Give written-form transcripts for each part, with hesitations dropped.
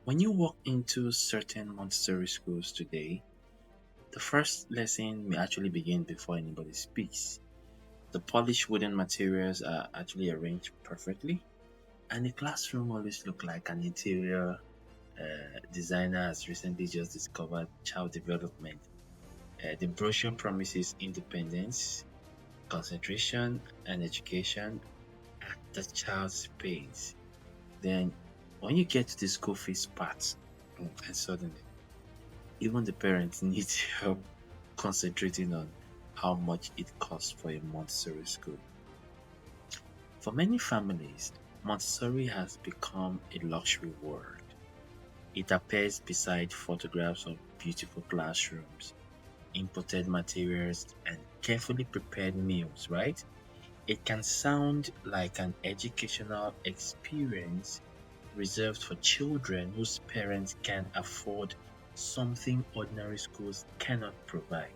When you walk into certain Montessori schools today, the first lesson may actually begin before anybody speaks. The polished wooden materials are actually arranged perfectly, and the classroom always look like an interior designer has recently just discovered child development. The brochure promises independence, concentration, and education at the child's pace. Then, when you get to the school fees part, and suddenly, even the parents need help concentrating on how much it costs for a Montessori school. For many families, Montessori has become a luxury word. It appears beside photographs of beautiful classrooms, imported materials, and carefully prepared meals, right? It can sound like an educational experience reserved for children whose parents can afford something ordinary schools cannot provide.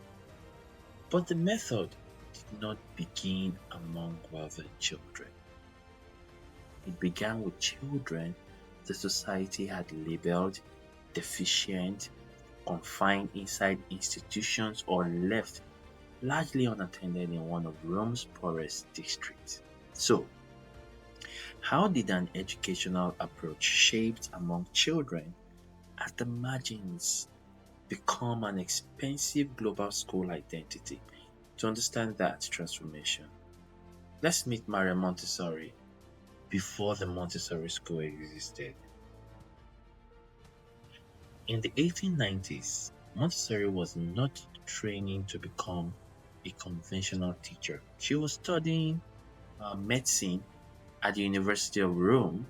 But the method did not begin among wealthy children. It began with children the society had labeled deficient, confined inside institutions, or left largely unattended in one of Rome's poorest districts. So, how did an educational approach shaped among children at the margins become an expensive global school identity? To understand that transformation, let's meet Maria Montessori before the Montessori school existed. In the 1890s, Montessori was not training to become a conventional teacher. She was studying medicine at the University of Rome,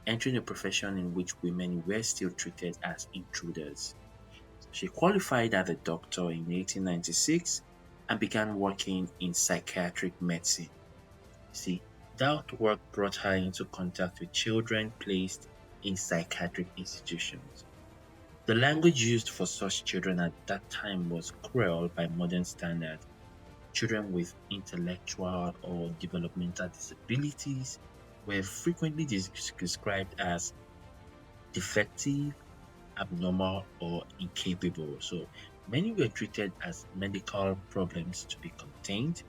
entering a profession in which women were still treated as intruders. She qualified as a doctor in 1896 and began working in psychiatric medicine. See, that work brought her into contact with children placed in psychiatric institutions. The language used for such children at that time was cruel by modern standards. Children with intellectual or developmental disabilities were frequently described as defective, abnormal, or incapable. So many were treated as medical problems to be contained,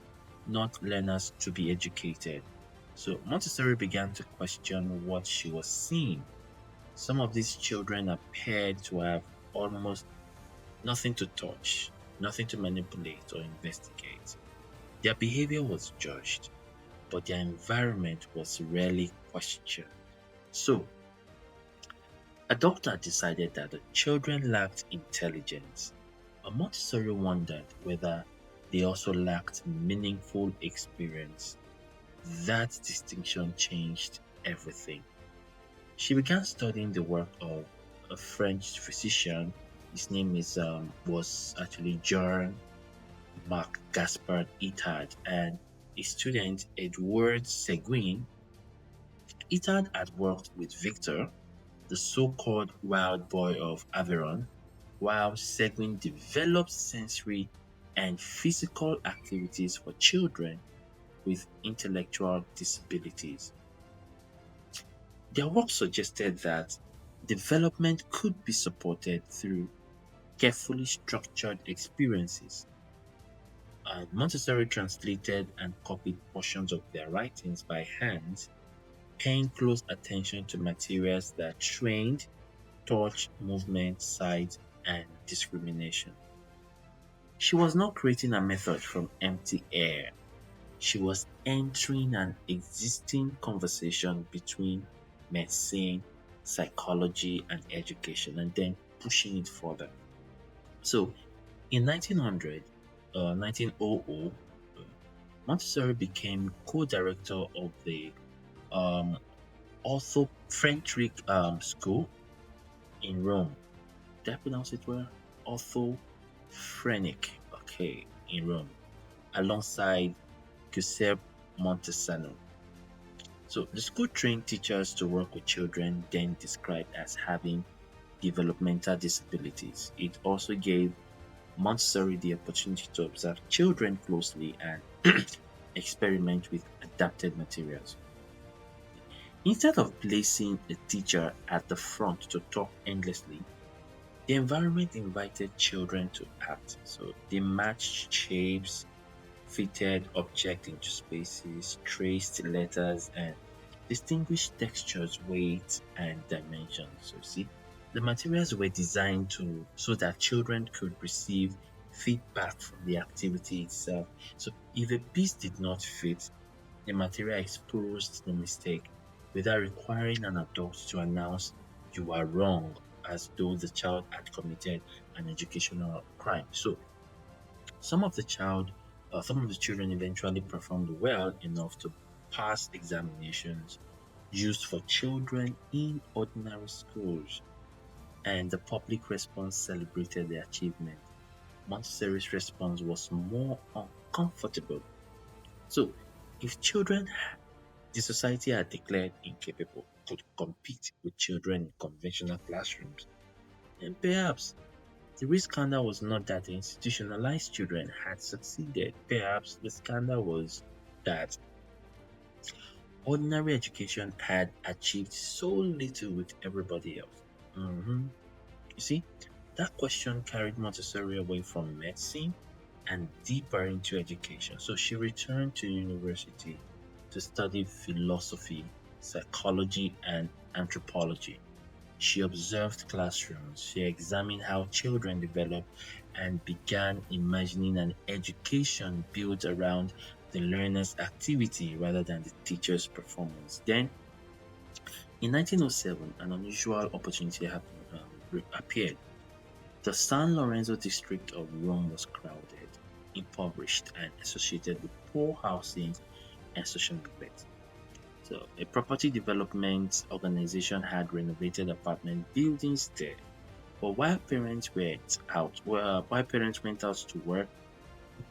not learners to be educated. So Montessori began to question what she was seeing. Some of these children appeared to have almost nothing to touch, nothing to manipulate or investigate. Their behavior was judged, but their environment was rarely questioned. So, a doctor decided that the children lacked intelligence, but Montessori wondered whether they also lacked meaningful experience. That distinction changed everything. She began studying the work of a French physician. His name is was actually John Marc Gaspard Itard, and his student Edward Seguin. Itard had worked with Victor, the so-called wild boy of Aveyron, while Seguin developed sensory and physical activities for children with intellectual disabilities. Their work suggested that development could be supported through carefully structured experiences. And Montessori translated and copied portions of their writings by hand, paying close attention to materials that trained touch, movement, sight, and discrimination. She was not creating a method from empty air. She was entering an existing conversation between medicine, psychology, and education, and then pushing it further. So, in 1900, Montessori became co-director of the um, Ortho French School in Rome. Did I pronounce it well? Orthophrenic, okay, in Rome, alongside Giuseppe Montesano. So the school trained teachers to work with children then described as having developmental disabilities. It also gave Montessori the opportunity to observe children closely and experiment with adapted materials. Instead of placing a teacher at the front to talk endlessly, the environment invited children to act. So they matched shapes, fitted objects into spaces, traced letters, and distinguished textures, weight, and dimensions. So see, the materials were designed to so that children could receive feedback from the activity itself. So if a piece did not fit, the material exposed the mistake without requiring an adult to announce you are wrong as though the child had committed an educational crime. So some of the children eventually performed well enough to pass examinations used for children in ordinary schools, and the public response celebrated the achievement. Montessori's response was more uncomfortable. So, if children the society had declared incapable could compete with children in conventional classrooms, then perhaps the real scandal was not that the institutionalized children had succeeded. Perhaps the scandal was that ordinary education had achieved so little with everybody else. Mhm. You see, that question carried Montessori away from medicine and deeper into education. So she returned to university to study philosophy, psychology, and anthropology. She observed classrooms, she examined how children develop, and began imagining an education built around the learner's activity rather than the teacher's performance. Then, in 1907, an unusual opportunity appeared. The San Lorenzo district of Rome was crowded, impoverished, and associated with poor housing and social neglect. So, a property development organization had renovated apartment buildings there. But while parents went out to work,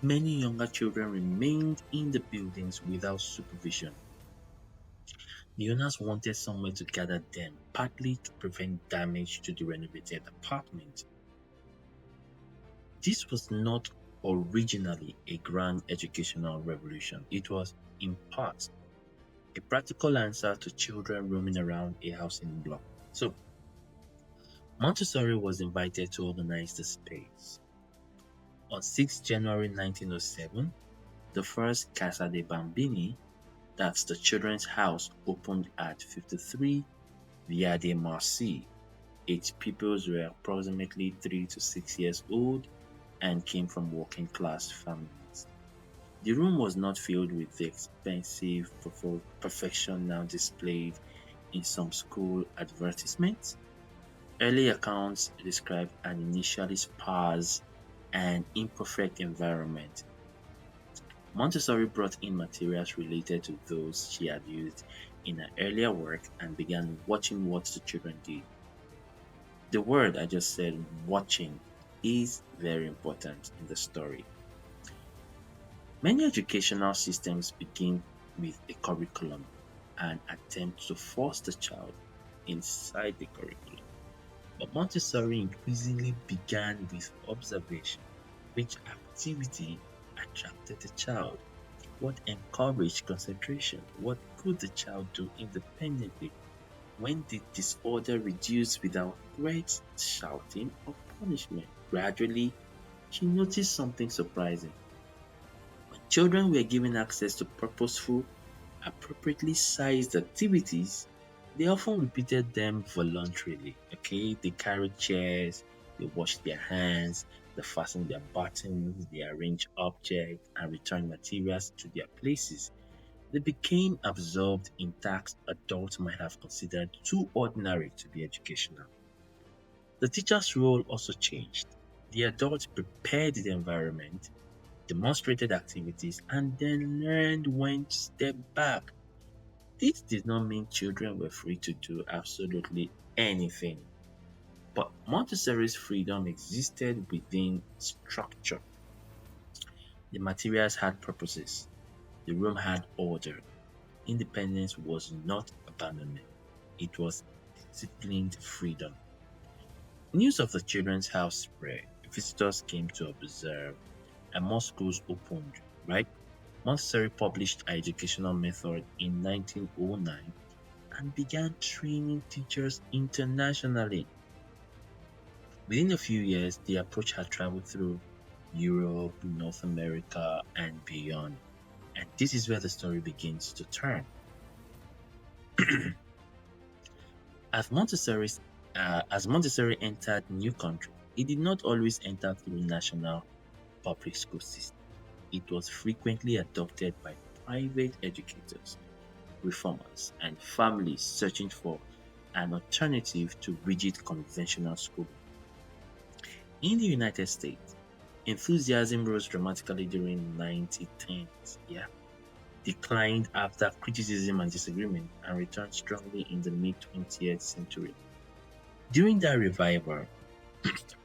many younger children remained in the buildings without supervision. The owners wanted somewhere to gather them, partly to prevent damage to the renovated apartment. This was not originally a grand educational revolution. It was, in part, a practical answer to children roaming around a housing block. So, Montessori was invited to organize the space. On 6 January 1907, the first Casa de Bambini, that's the children's house, opened at 53 Via de Marci. Its pupils were approximately 3 to 6 years old and came from working class families. The room was not filled with the expensive perfection now displayed in some school advertisements. Early accounts describe an initially sparse and imperfect environment. Montessori brought in materials related to those she had used in her earlier work and began watching what the children did. The word I just said, watching, is very important in the story. Many educational systems begin with a curriculum and attempt to force the child inside the curriculum. But Montessori increasingly began with observation. Which activity attracted the child? What encouraged concentration? What could the child do independently? When did disorder reduce without threats, shouting, or punishment? Gradually, she noticed something surprising. When children were given access to purposeful, appropriately sized activities, they often repeated them voluntarily. Okay, they carried chairs, they washed their hands, they fastened their buttons, they arranged objects and returned materials to their places. They became absorbed in tasks adults might have considered too ordinary to be educational. The teacher's role also changed. The adults prepared the environment, demonstrated activities, and then learned when to step back. This did not mean children were free to do absolutely anything, but Montessori's freedom existed within structure. The materials had purposes, the room had order. Independence was not abandonment, it was disciplined freedom. News of the children's house spread, visitors came to observe, and more schools opened, right? Montessori published her educational method in 1909 and began training teachers internationally. Within a few years, the approach had traveled through Europe, North America, and beyond. And this is where the story begins to turn. As Montessori entered new countries, it did not always enter through national public school system. It was frequently adopted by private educators, reformers, and families searching for an alternative to rigid conventional schooling. In the United States, enthusiasm rose dramatically during 1910s, yeah, declined after criticism and disagreement, and returned strongly in the mid 20th century. During that revival,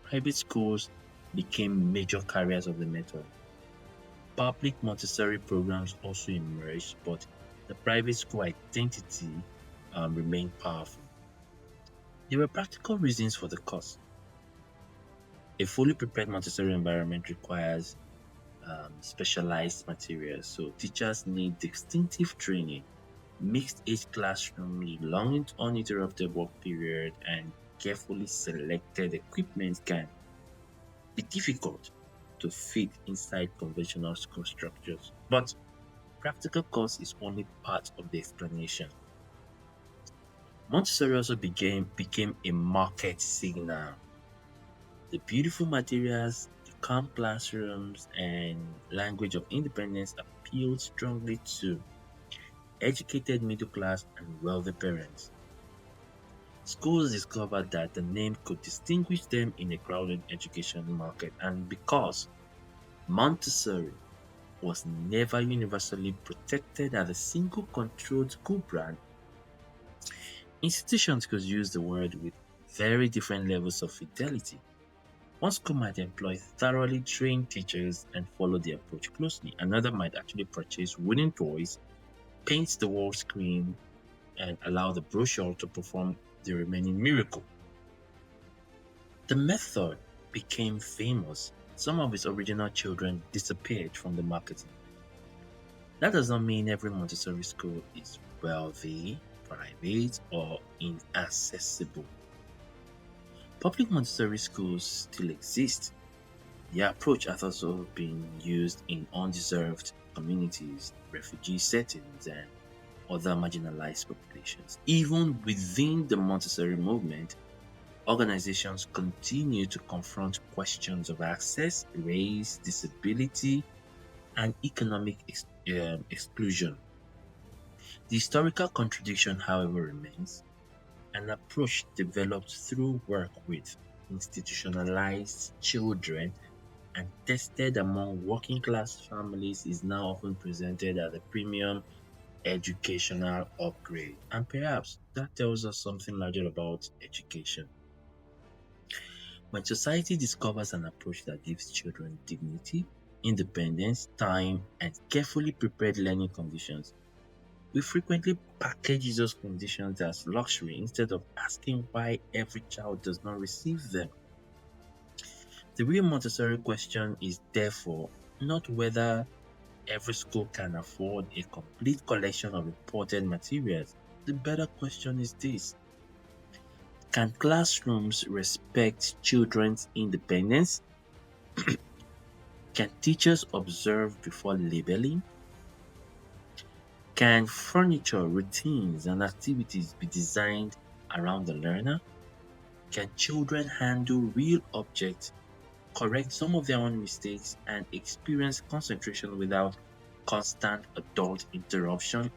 private schools became major carriers of the method. Public Montessori programs also emerged, but the private school identity remained powerful. There were practical reasons for the cost. A fully prepared Montessori environment requires specialized materials, so teachers need distinctive training, mixed age classrooms, long uninterrupted work period, and carefully selected equipment can be difficult to fit inside conventional school structures. But practical cost is only part of the explanation. Montessori also became a market signal. The beautiful materials, the calm classrooms, and language of independence appealed strongly to educated middle class and wealthy parents. Schools discovered that the name could distinguish them in a crowded education market, and because Montessori was never universally protected as a single controlled school brand, institutions could use the word with very different levels of fidelity. One school might employ thoroughly trained teachers and follow the approach closely. Another might actually purchase wooden toys, paint the wall screen, and allow the brochure to perform the remaining miracle. The method became famous. Some of its original children disappeared from the marketing. That does not mean every Montessori school is wealthy, private, or inaccessible. Public Montessori schools still exist. The approach has also been used in undeserved communities, refugee settings, and other marginalized populations. Even within the Montessori movement, organizations continue to confront questions of access, race, disability, and economic exclusion. The historical contradiction, however, remains. An approach developed through work with institutionalized children and tested among working class families is now often presented as a premium educational upgrade. And perhaps that tells us something larger about education. When society discovers an approach that gives children dignity, independence, time, and carefully prepared learning conditions, we frequently package those conditions as luxury instead of asking why every child does not receive them. The real Montessori question is therefore not whether every school can afford a complete collection of imported materials. The better question is this: can classrooms respect children's independence? Can teachers observe before labeling? Can furniture, routines, and activities be designed around the learner? Can children handle real objects, correct some of their own mistakes, and experience concentration without constant adult interruption?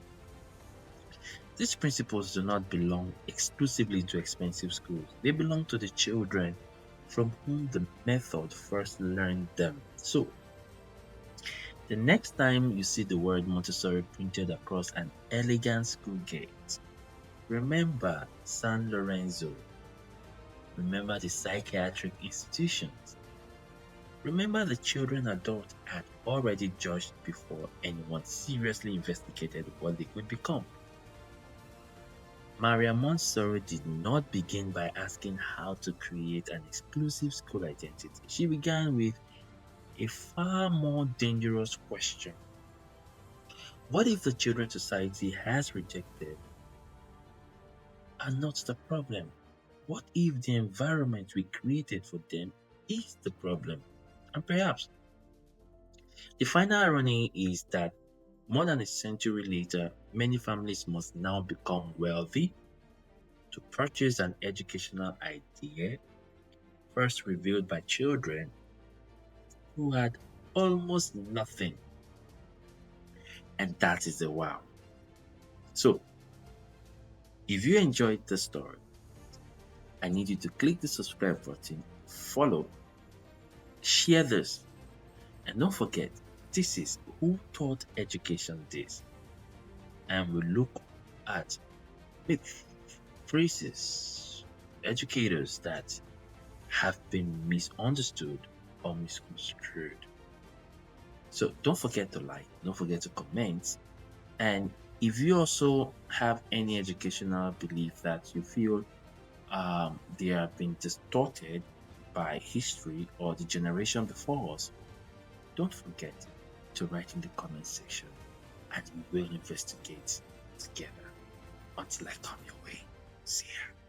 These principles do not belong exclusively to expensive schools. They belong to the children from whom the method first learned them. So, the next time you see the word Montessori printed across an elegant school gate, remember San Lorenzo, remember the psychiatric institutions, remember the children adults had already judged before anyone seriously investigated what they could become. Maria Montessori did not begin by asking how to create an exclusive school identity. She began with a far more dangerous question. What if the children's society has rejected are not the problem? What if the environment we created for them is the problem? And perhaps the final irony is that more than a century later, many families must now become wealthy to purchase an educational idea first revealed by children who had almost nothing. And that is the wow. So, if you enjoyed the story, I need you to click the subscribe button, follow, share this, and don't forget this is Who Taught Education This. And we look at maybe phrases, educators that have been misunderstood or misconstrued. So don't forget to like, don't forget to comment. And if you also have any educational belief that you feel they have been distorted by history or the generation before us, don't forget to write in the comment section and we will investigate together. Until I come your way. See ya.